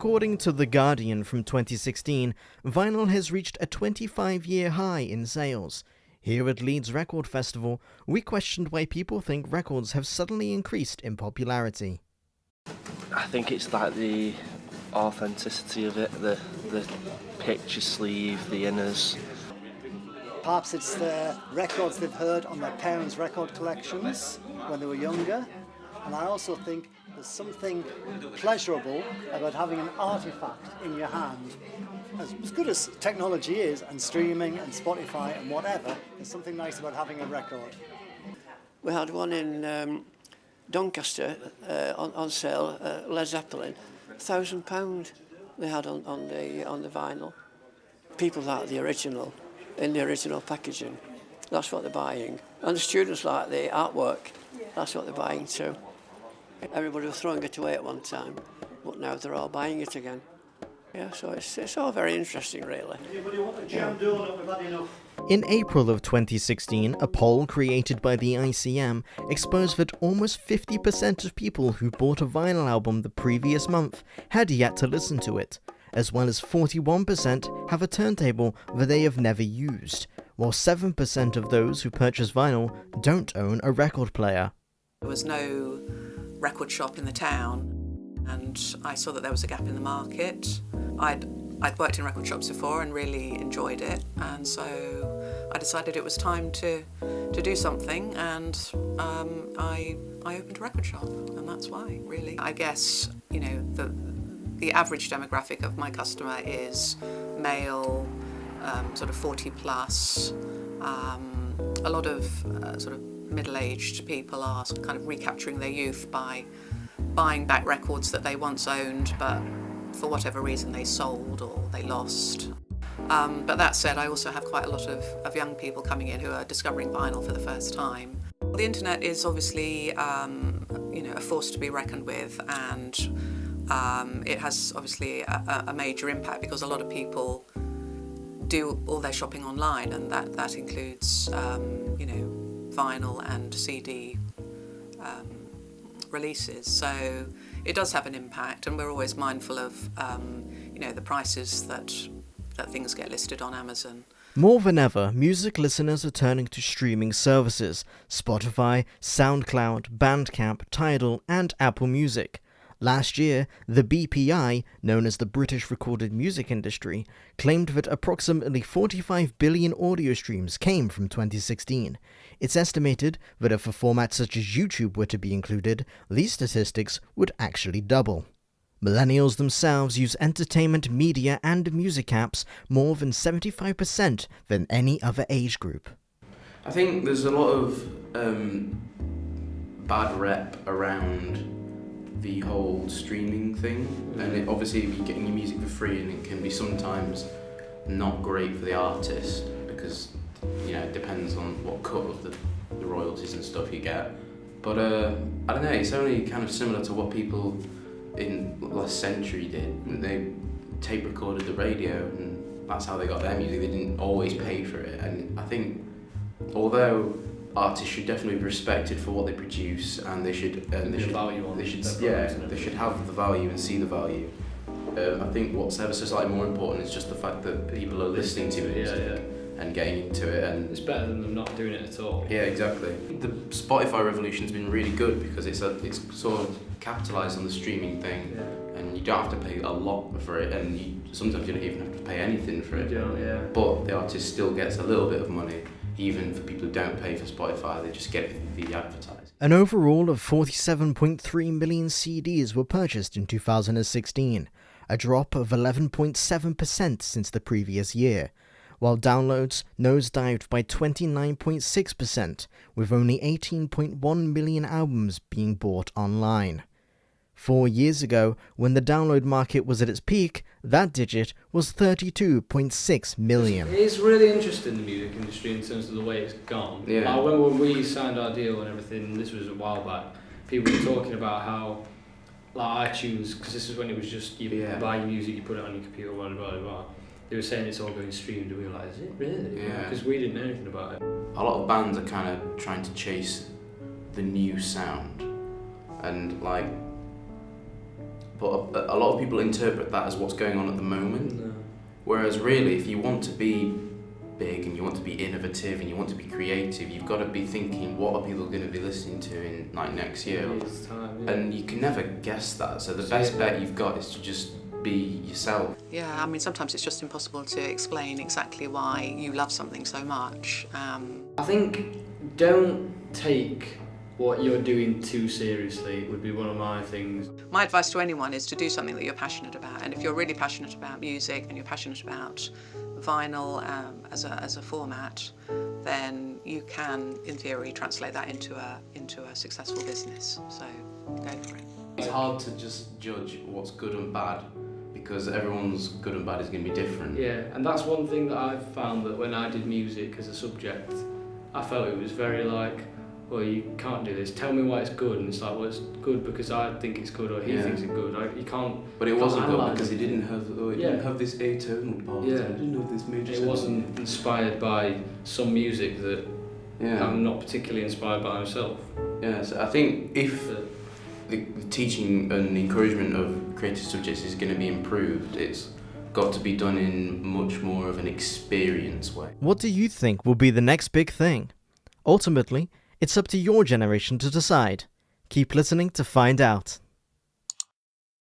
According to The Guardian from 2016, vinyl has reached a 25-year high in sales. Here at Leeds Record Festival, we questioned why people think records have suddenly increased in popularity. I think it's like the authenticity of it, the picture sleeve, the inners. Perhaps it's the records they've heard on their parents' record collections when they were younger. And I also think there's something pleasurable about having an artifact in your hand. As good as technology is, and streaming and Spotify and whatever, there's something nice about having a record. We had one in Doncaster on sale, Led Zeppelin, £1,000 they had on the vinyl. People like the original, in the original packaging, that's what they're buying. And the students like the artwork, that's what they're buying too. Everybody was throwing it away at one time, but now they're all buying it again. Yeah, so it's all very interesting, really. Anybody want a jam donut? We've had enough. In April of 2016, a poll created by the ICM exposed that almost 50% of people who bought a vinyl album the previous month had yet to listen to it, as well as 41% have a turntable that they have never used, while 7% of those who purchase vinyl don't own a record player. There was no record shop in the town, and I saw that there was a gap in the market. I'd worked in record shops before and really enjoyed it, and so I decided it was time to do something, and I opened a record shop, and that's why, really. I guess, you know, the average demographic of my customer is male, sort of 40 plus. A lot of sort of middle-aged people are kind of recapturing their youth by buying back records that they once owned, but for whatever reason they sold or they lost. But that said, I also have quite a lot of young people coming in who are discovering vinyl for the first time. The internet is obviously you know, a force to be reckoned with, and it has obviously a major impact because a lot of people do all their shopping online, and that includes you know, vinyl and CD releases. So it does have an impact, and we're always mindful of you know, the prices that things get listed on Amazon. More than ever, music listeners are turning to streaming services: Spotify, SoundCloud, Bandcamp, Tidal, and Apple Music. Last year, the BPI, known as the British Recorded Music Industry, claimed that approximately 45 billion audio streams came from 2016. It's estimated that if a format such as YouTube were to be included, these statistics would actually double. Millennials themselves use entertainment, media, and music apps more than 75% than any other age group. I think there's a lot of bad rep around the whole streaming thing, and obviously you're getting your music for free, and it can be sometimes not great for the artist because, you know, it depends on what cut of the royalties and stuff you get. But I don't know, it's only kind of similar to what people in last century did. They tape recorded the radio, and that's how they got their music. They didn't always pay for it, and I think although artists should definitely be respected for what they produce, and they should have the value and see the value. I think what's ever so slightly more important is just the fact that people are listening to it and getting into it, and it's better than them not doing it at all. Yeah, exactly. The Spotify revolution's been really good because it's sort of capitalised on the streaming thing, and you don't have to pay a lot for it, and sometimes you don't even have to pay anything for it. But the artist still gets a little bit of money. Even for people who don't pay for Spotify, they just get the advertising. An overall of 47.3 million CDs were purchased in 2016, a drop of 11.7% since the previous year, while downloads nosedived by 29.6%, with only 18.1 million albums being bought online. 4 years ago, when the download market was at its peak, that digit was 32.6 million. It's really interesting, the music industry, in terms of the way it's gone. Yeah. When we signed our deal and everything, this was a while back, people were talking about how, like iTunes, because this is when it was just, you buy your music, you put it on your computer, blah, blah, blah, blah. They were saying it's all going streamed, and we were like, is it really? Yeah. Because we didn't know anything about it. A lot of bands are kind of trying to chase the new sound, and like, but a lot of people interpret that as what's going on at the moment. No. Whereas really, if you want to be big and you want to be innovative and you want to be creative, you've got to be thinking, what are people going to be listening to in like next year? Year's time, yeah. And you can never guess that. So the best bet you've got is to just be yourself. Yeah, I mean, sometimes it's just impossible to explain exactly why you love something so much. I think don't take what you're doing too seriously would be one of my things. My advice to anyone is to do something that you're passionate about, and if you're really passionate about music and you're passionate about vinyl as a format, then you can, in theory, translate that into a successful business. So go for it. It's hard to just judge what's good and bad because everyone's good and bad is going to be different. Yeah, and that's one thing that I've found, that when I did music as a subject, I felt it was very like, well, you can't do this. Tell me why it's good, and it's like, well, it's good because I think it's good, or he thinks it's good. You can't. But it can't wasn't good analyse because it. it didn't have this atonal part. Yeah. It didn't have this major. It wasn't inspired by some music that I'm not particularly inspired by myself. Yeah, so I think if the teaching and encouragement of creative subjects is going to be improved, it's got to be done in much more of an experience way. What do you think will be the next big thing? Ultimately, it's up to your generation to decide. Keep listening to find out.